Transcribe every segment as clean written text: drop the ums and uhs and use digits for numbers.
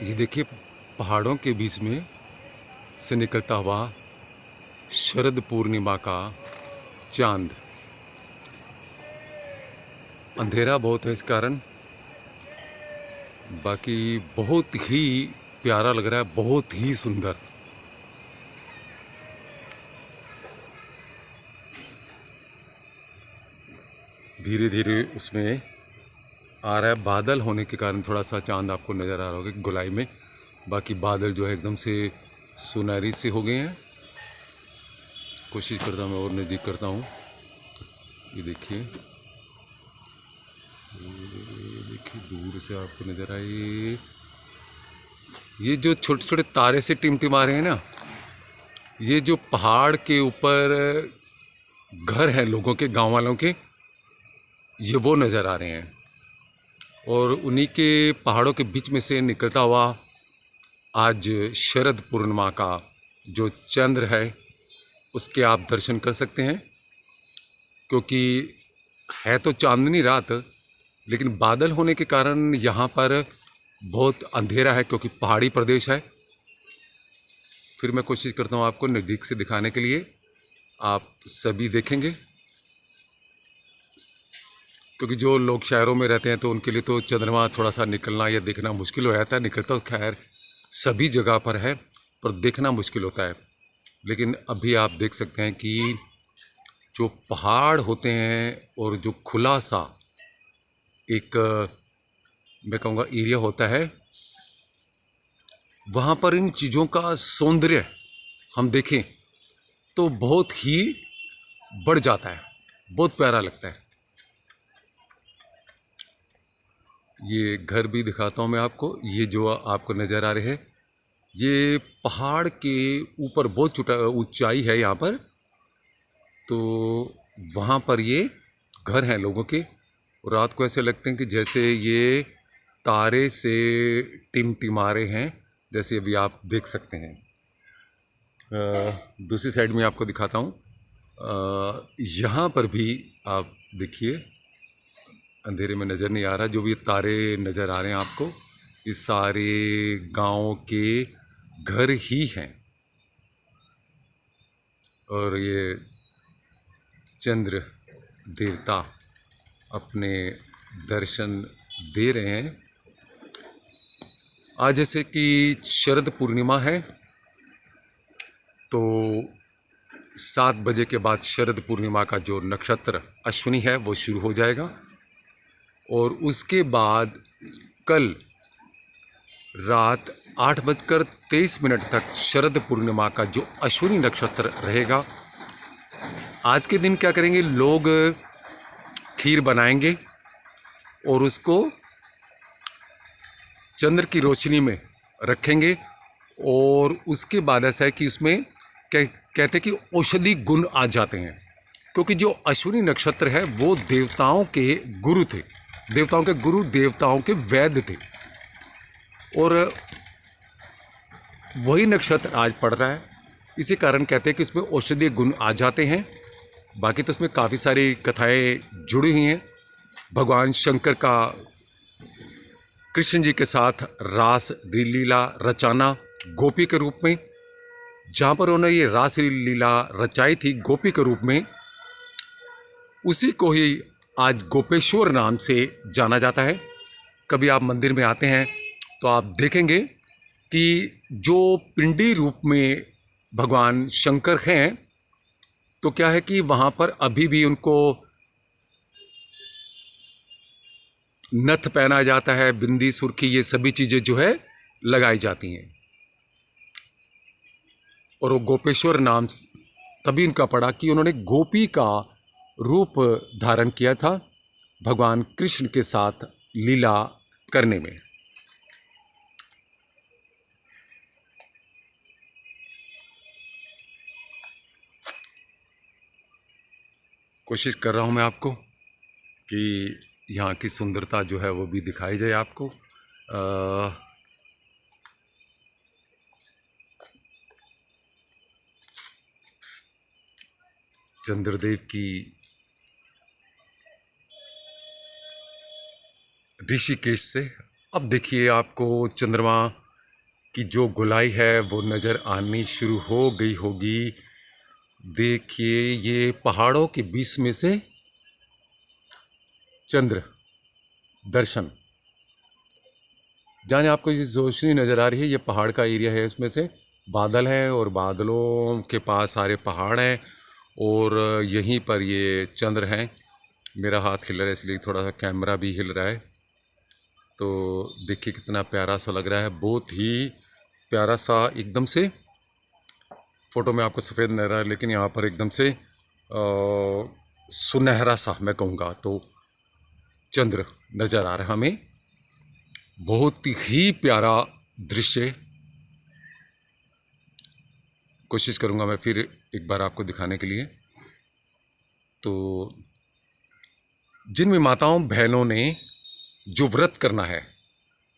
ये देखिए, पहाड़ों के बीच में से निकलता हुआ शरद पूर्णिमा का चांद। अंधेरा बहुत है इस कारण, बाकी बहुत ही प्यारा लग रहा है, बहुत ही सुंदर। धीरे धीरे उसमें आ रहा है, बादल होने के कारण थोड़ा सा चांद आपको नज़र आ रहा होगा गोलाई में। बाकी बादल जो है एकदम से सुनहरी से हो गए हैं। कोशिश करता हूँ मैं और नज़दीक करता हूँ। ये देखिए, दूर से आपको नज़र आए, ये जो छोटे छोटे तारे से टिमटिमा रहे हैं ना, ये जो पहाड़ के ऊपर घर हैं लोगों के, गांव वालों के, ये वो नज़र आ रहे हैं। और उन्हीं के पहाड़ों के बीच में से निकलता हुआ आज शरद पूर्णिमा का जो चंद्र है, उसके आप दर्शन कर सकते हैं। क्योंकि है तो चांदनी रात, लेकिन बादल होने के कारण यहाँ पर बहुत अंधेरा है, क्योंकि पहाड़ी प्रदेश है। फिर मैं कोशिश करता हूँ आपको नज़दीक से दिखाने के लिए, आप सभी देखेंगे। क्योंकि जो लोग शहरों में रहते हैं तो उनके लिए तो चंद्रमा थोड़ा सा निकलना या देखना मुश्किल हो जाता है। निकलता तो खैर सभी जगह पर है, पर देखना मुश्किल होता है। लेकिन अभी आप देख सकते हैं कि जो पहाड़ होते हैं और जो खुला सा एक मैं कहूँगा एरिया होता है, वहाँ पर इन चीज़ों का सौंदर्य हम देखें तो बहुत ही बढ़ जाता है, बहुत प्यारा लगता है। ये घर भी दिखाता हूँ मैं आपको। ये जो आपको नज़र आ रहे हैं, ये पहाड़ के ऊपर बहुत ऊंचाई है यहाँ पर, तो वहाँ पर ये घर हैं लोगों के। रात को ऐसे लगते हैं कि जैसे ये तारे से टिमटिमा रहे हैं, जैसे अभी आप देख सकते हैं। दूसरी साइड में आपको दिखाता हूँ। यहाँ पर भी आप देखिए, अंधेरे में नज़र नहीं आ रहा, जो भी तारे नज़र आ रहे हैं आपको, ये सारे गांव के घर ही हैं। और ये चंद्र देवता अपने दर्शन दे रहे हैं। आज जैसे कि शरद पूर्णिमा है, तो 7 बजे के बाद शरद पूर्णिमा का जो नक्षत्र अश्विनी है वो शुरू हो जाएगा। और उसके बाद कल रात 8:23 तक शरद पूर्णिमा का जो अश्विनी नक्षत्र रहेगा। आज के दिन क्या करेंगे लोग, खीर बनाएंगे और उसको चंद्र की रोशनी में रखेंगे। और उसके बाद ऐसा है कि उसमें कहते हैं कि औषधि गुण आ जाते हैं, क्योंकि जो अश्विनी नक्षत्र है वो देवताओं के गुरु थे, देवताओं के गुरु, देवताओं के वैद्य थे। और वही नक्षत्र आज पड़ रहा है, इसी कारण कहते हैं कि उसमें औषधीय गुण आ जाते हैं। बाकी तो उसमें काफ़ी सारी कथाएं जुड़ी हुई हैं। भगवान शंकर का कृष्ण जी के साथ रास लीला रचाना गोपी के रूप में, जहाँ पर उन्होंने ये रास लीला रचाई थी गोपी के रूप में, उसी को ही आज गोपेश्वर नाम से जाना जाता है। कभी आप मंदिर में आते हैं तो आप देखेंगे कि जो पिंडी रूप में भगवान शंकर हैं, तो क्या है कि वहाँ पर अभी भी उनको नथ पहनाया जाता है, बिंदी सुर्खी, ये सभी चीज़ें जो है लगाई जाती हैं। और वो गोपेश्वर नाम तभी इनका पड़ा कि उन्होंने गोपी का रूप धारण किया था भगवान कृष्ण के साथ लीला करने में। कोशिश कर रहा हूं मैं आपको कि यहाँ की सुंदरता जो है वो भी दिखाई जाए आपको। चंद्रदेव की ऋषिकेश से अब देखिए आपको चंद्रमा की जो गोलाई है वो नज़र आनी शुरू हो गई होगी। देखिए ये पहाड़ों के बीच में से चंद्र दर्शन, जाने आपको ये रोशनी नज़र आ रही है, ये पहाड़ का एरिया है, इसमें से बादल हैं और बादलों के पास सारे पहाड़ हैं और यहीं पर ये चंद्र हैं। मेरा हाथ हिल रहा है इसलिए थोड़ा सा कैमरा भी हिल रहा है। तो देखिए कितना प्यारा सा लग रहा है, बहुत ही प्यारा सा। एकदम से फ़ोटो में आपको सफ़ेद नज़र आ रहा है लेकिन यहाँ पर एकदम से सुनहरा सा मैं कहूँगा तो चंद्र नज़र आ रहा है हमें। बहुत ही प्यारा दृश्य, कोशिश करूँगा मैं फिर एक बार आपको दिखाने के लिए। तो जिन भी माताओं बहनों ने जो व्रत करना है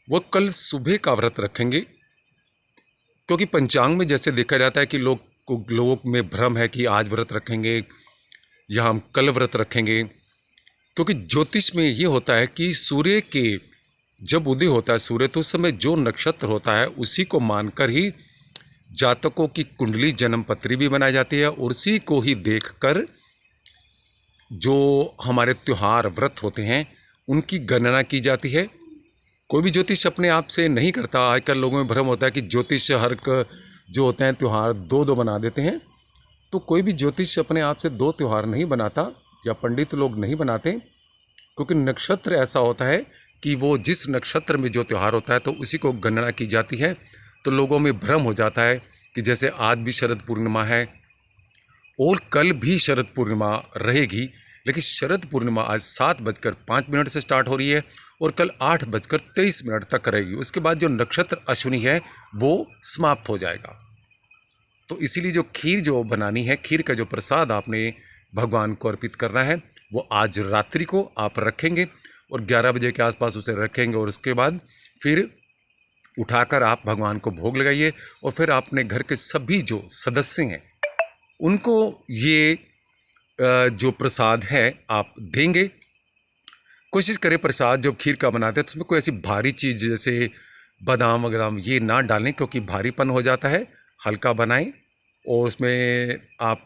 वो कल सुबह का व्रत रखेंगे, क्योंकि पंचांग में जैसे देखा जाता है कि लोगों में भ्रम है कि आज व्रत रखेंगे या हम कल व्रत रखेंगे। क्योंकि ज्योतिष में ये होता है कि सूर्य के जब उदय होता है सूर्य, तो उस समय जो नक्षत्र होता है उसी को मानकर ही जातकों की कुंडली जन्म पत्री भी बनाई जाती है और उसी को ही देखकर जो हमारे त्यौहार व्रत होते हैं उनकी गणना की जाती है। कोई भी ज्योतिष अपने आप से नहीं करता। आजकल लोगों में भ्रम होता है कि ज्योतिष हर जो होते हैं त्यौहार दो दो बना देते हैं, तो कोई भी ज्योतिष अपने आप से दो त्यौहार नहीं बनाता या पंडित लोग नहीं बनाते, क्योंकि नक्षत्र ऐसा होता है कि वो जिस नक्षत्र में जो त्यौहार होता है तो उसी को गणना की जाती है। तो लोगों में भ्रम हो जाता है कि जैसे आज भी शरद पूर्णिमा है और कल भी शरद पूर्णिमा रहेगी, लेकिन शरद पूर्णिमा आज 7:05 से स्टार्ट हो रही है और कल 8:23 तक रहेगी। उसके बाद जो नक्षत्र अश्विनी है वो समाप्त हो जाएगा। तो इसीलिए जो खीर जो बनानी है, खीर का जो प्रसाद आपने भगवान को अर्पित करना है, वो आज रात्रि को आप रखेंगे और 11 बजे के आसपास उसे रखेंगे और उसके बाद फिर उठाकर आप भगवान को भोग लगाइए और फिर अपने घर के सभी जो सदस्य हैं उनको ये जो प्रसाद है आप देंगे। कोशिश करें प्रसाद जो खीर का बनाते हैं तो उसमें कोई ऐसी भारी चीज़ जैसे बादाम वगैरह ये ना डालें, क्योंकि भारीपन हो जाता है। हल्का बनाएं और उसमें आप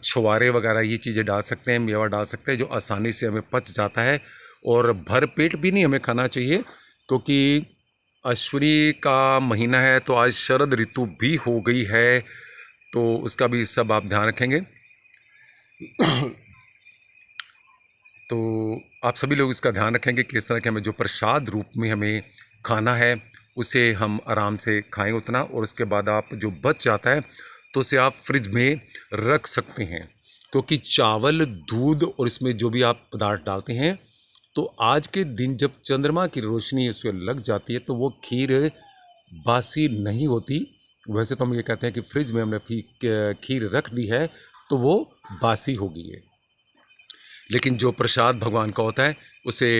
छुआरे वगैरह ये चीज़ें डाल सकते हैं, मेवा डाल सकते हैं जो आसानी से हमें पच जाता है। और भर पेट भी नहीं हमें खाना चाहिए, क्योंकि अश्विनी का महीना है तो आज शरद ऋतु भी हो गई है, तो उसका भी सब आप ध्यान रखेंगे। तो आप सभी लोग इसका ध्यान रखेंगे कि इस तरह के हमें जो प्रसाद रूप में हमें खाना है उसे हम आराम से खाएं उतना, और उसके बाद आप जो बच जाता है तो उसे आप फ्रिज में रख सकते हैं। क्योंकि चावल, दूध और इसमें जो भी आप पदार्थ डालते हैं, तो आज के दिन जब चंद्रमा की रोशनी उसमें लग जाती है तो वो खीर बासी नहीं होती। वैसे तो हम ये कहते हैं कि फ्रिज में हमने खीर रख दी है तो वो बासी हो गई है, लेकिन जो प्रसाद भगवान का होता है उसे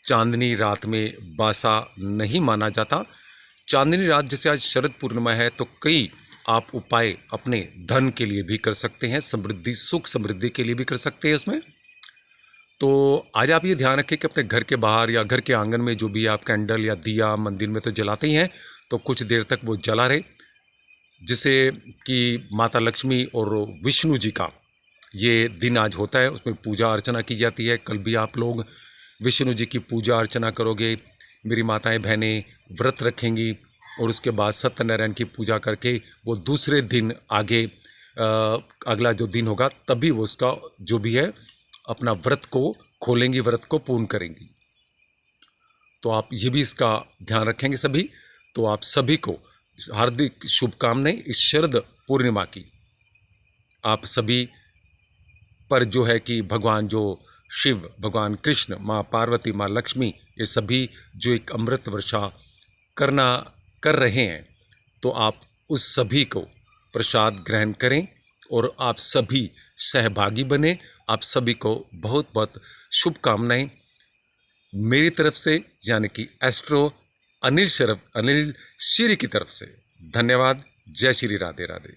चांदनी रात में बासा नहीं माना जाता। चांदनी रात जैसे आज शरद पूर्णिमा है तो कई आप उपाय अपने धन के लिए भी कर सकते हैं, समृद्धि सुख समृद्धि के लिए भी कर सकते हैं इसमें। तो आज आप ये ध्यान रखें कि अपने घर के बाहर या घर के आंगन में जो भी आप कैंडल या दिया मंदिर में तो जलाते ही हैं, तो कुछ देर तक वो जला रहे, जिससे कि माता लक्ष्मी और विष्णु जी का ये दिन आज होता है, उसमें पूजा अर्चना की जाती है। कल भी आप लोग विष्णु जी की पूजा अर्चना करोगे, मेरी माताएं बहनें व्रत रखेंगी और उसके बाद सत्यनारायण की पूजा करके वो दूसरे दिन आगे अगला जो दिन होगा तभी वो उसका जो भी है अपना व्रत को खोलेंगी, व्रत को पूर्ण करेंगी। तो आप ये भी इसका ध्यान रखेंगे सभी। तो आप सभी को हार्दिक शुभकामनाएं इस शरद पूर्णिमा की। आप सभी पर जो है कि भगवान जो शिव, भगवान कृष्ण, माँ पार्वती, माँ लक्ष्मी, ये सभी जो एक अमृत वर्षा कर रहे हैं, तो आप उस सभी को प्रसाद ग्रहण करें और आप सभी सहभागी बने। आप सभी को बहुत बहुत शुभकामनाएं मेरी तरफ से, यानी कि एस्ट्रो अनिल श्री की तरफ से। धन्यवाद। जय श्री राधे राधे।